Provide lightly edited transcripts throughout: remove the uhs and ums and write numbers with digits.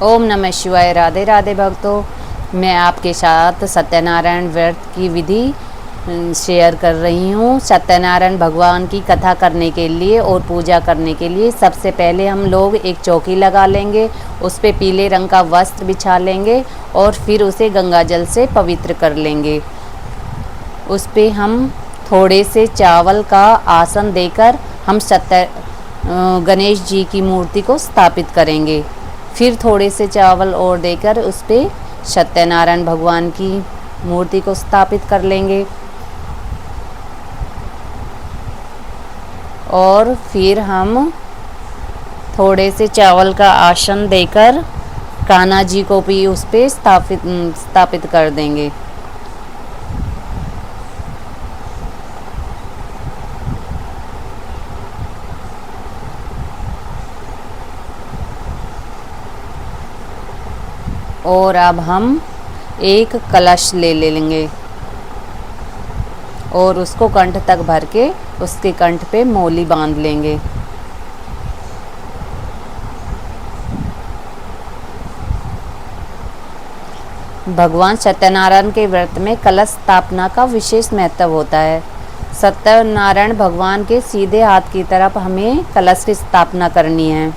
ओम नमः शिवाय। राधे राधे भक्तों, मैं आपके साथ सत्यनारायण व्रत की विधि शेयर कर रही हूँ। सत्यनारायण भगवान की कथा करने के लिए और पूजा करने के लिए सबसे पहले हम लोग एक चौकी लगा लेंगे, उस पर पीले रंग का वस्त्र बिछा लेंगे और फिर उसे गंगा जल से पवित्र कर लेंगे। उस पर हम थोड़े से चावल का आसन देकर हम गणेश जी की मूर्ति को स्थापित करेंगे। फिर थोड़े से चावल और देकर उस पर सत्यनारायण भगवान की मूर्ति को स्थापित कर लेंगे। और फिर हम थोड़े से चावल का आसन देकर कान्हा जी को भी उस पर स्थापित कर देंगे। और अब हम एक कलश ले लेंगे और उसको कंठ तक भर के उसके कंठ पे मौली बांध लेंगे। भगवान सत्यनारायण के व्रत में कलश स्थापना का विशेष महत्व होता है। सत्यनारायण भगवान के सीधे हाथ की तरफ हमें कलश की स्थापना करनी है।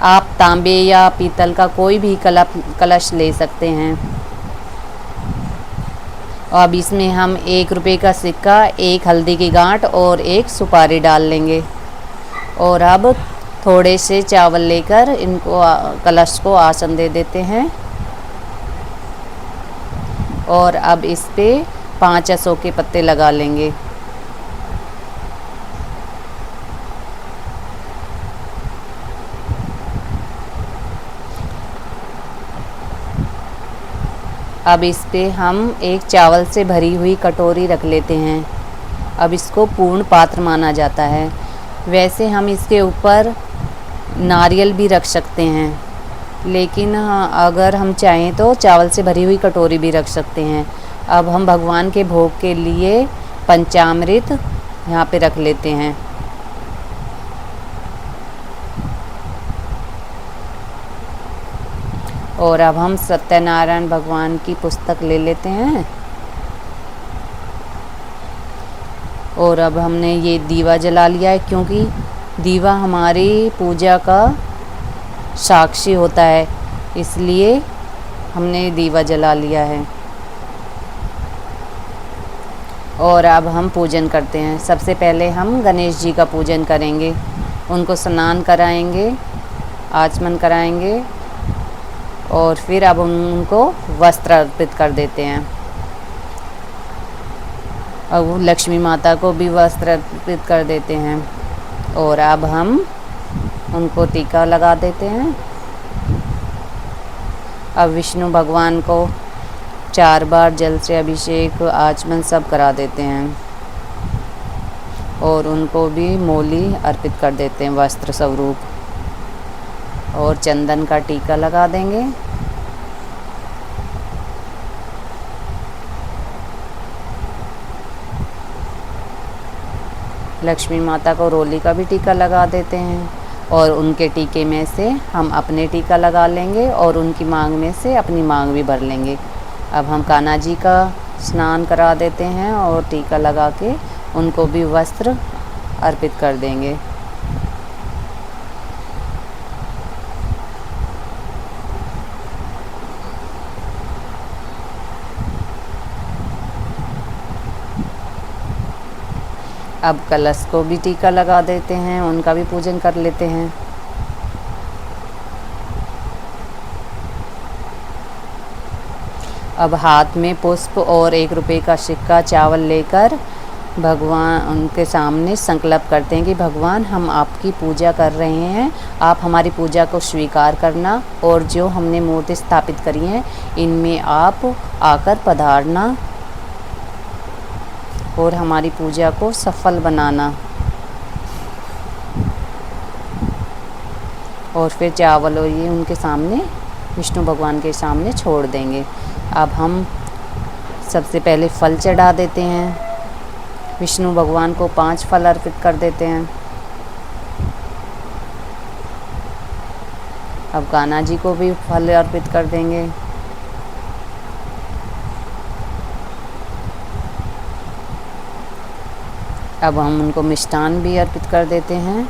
आप तांबे या पीतल का कोई भी कलश ले सकते हैं। और अब इसमें हम 1 रुपये का सिक्का, 1 हल्दी की गांठ और 1 सुपारी डाल लेंगे। और अब थोड़े से चावल लेकर इनको कलश को आसन दे देते हैं। और अब इस पे 5 अशोक के पत्ते लगा लेंगे। अब इस पे हम एक चावल से भरी हुई कटोरी रख लेते हैं। अब इसको पूर्ण पात्र माना जाता है। वैसे हम इसके ऊपर नारियल भी रख सकते हैं, लेकिन अगर हम चाहें तो चावल से भरी हुई कटोरी भी रख सकते हैं। अब हम भगवान के भोग के लिए पंचामृत यहाँ पे रख लेते हैं। और अब हम सत्यनारायण भगवान की पुस्तक ले लेते हैं। और अब हमने ये दीवा जला लिया है, क्योंकि दीवा हमारी पूजा का साक्षी होता है, इसलिए हमने दीवा जला लिया है। और अब हम पूजन करते हैं। सबसे पहले हम गणेश जी का पूजन करेंगे, उनको स्नान कराएंगे, आचमन कराएंगे और फिर अब उनको वस्त्र अर्पित कर देते हैं। अब लक्ष्मी माता को भी वस्त्र अर्पित कर देते हैं। और अब हम उनको टीका लगा देते हैं। अब विष्णु भगवान को 4 बार जल से अभिषेक, आचमन सब करा देते हैं। और उनको भी मौली अर्पित कर देते हैं वस्त्र स्वरूप। और चंदन का टीका लगा देंगे। लक्ष्मी माता को रोली का भी टीका लगा देते हैं। और उनके टीके में से हम अपने टीका लगा लेंगे और उनकी मांग में से अपनी मांग भी भर लेंगे। अब हम कान्हा जी का स्नान करा देते हैं और टीका लगा के उनको भी वस्त्र अर्पित कर देंगे। अब कलश को भी टीका लगा देते हैं, उनका भी पूजन कर लेते हैं। अब हाथ में पुष्प और 1 रुपये का सिक्का, चावल लेकर भगवान उनके सामने संकल्प करते हैं कि भगवान, हम आपकी पूजा कर रहे हैं, आप हमारी पूजा को स्वीकार करना और जो हमने मूर्ति स्थापित करी हैं इनमें आप आकर पधारना और हमारी पूजा को सफल बनाना। और फिर चावल और ये उनके सामने, विष्णु भगवान के सामने छोड़ देंगे। अब हम सबसे पहले फल चढ़ा देते हैं। विष्णु भगवान को 5 फल अर्पित कर देते हैं। अब कान्हा जी को भी फल अर्पित कर देंगे। अब हम उनको मिष्ठान भी अर्पित कर देते हैं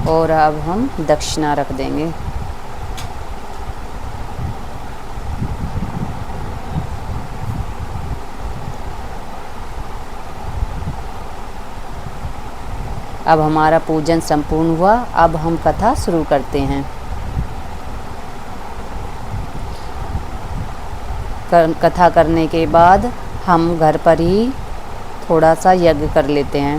और अब हम दक्षिणा रख देंगे। अब हमारा पूजन संपूर्ण हुआ। अब हम कथा शुरू करते हैं। कथा करने के बाद हम घर पर ही थोड़ा सा यज्ञ कर लेते हैं।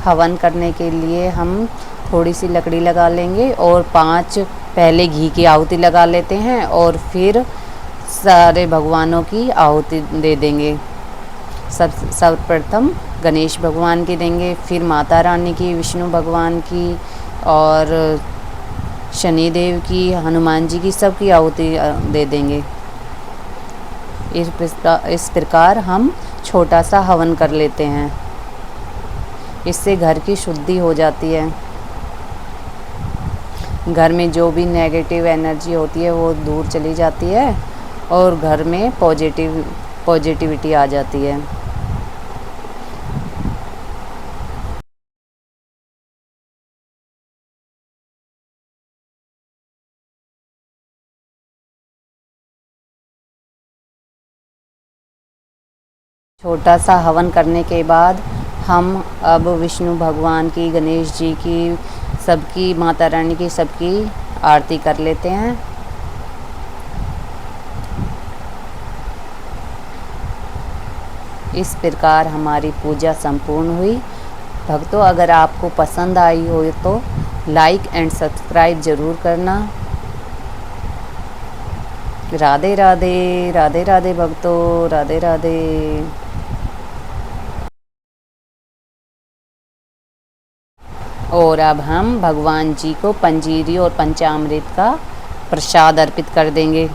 हवन करने के लिए हम थोड़ी सी लकड़ी लगा लेंगे और 5 पहले घी की आहुति लगा लेते हैं और फिर सारे भगवानों की आहुति दे देंगे। सर्वप्रथम गणेश भगवान की देंगे, फिर माता रानी की, विष्णु भगवान की और शनिदेव की, हनुमान जी की, सबकी आहुति दे देंगे। इस प्रकार हम छोटा सा हवन कर लेते हैं। इससे घर की शुद्धि हो जाती है। घर में जो भी नेगेटिव एनर्जी होती है वो दूर चली जाती है और घर में पॉजिटिविटी आ जाती है। छोटा सा हवन करने के बाद हम अब विष्णु भगवान की, गणेश जी की, सबकी, माता रानी की, सबकी आरती कर लेते हैं। इस प्रकार हमारी पूजा संपूर्ण हुई। भक्तों, अगर आपको पसंद आई हो तो लाइक एंड सब्सक्राइब ज़रूर करना। राधे राधे, राधे राधे भक्तों, राधे राधे। और अब हम भगवान जी को पंजीरी और पंचामृत का प्रसाद अर्पित कर देंगे।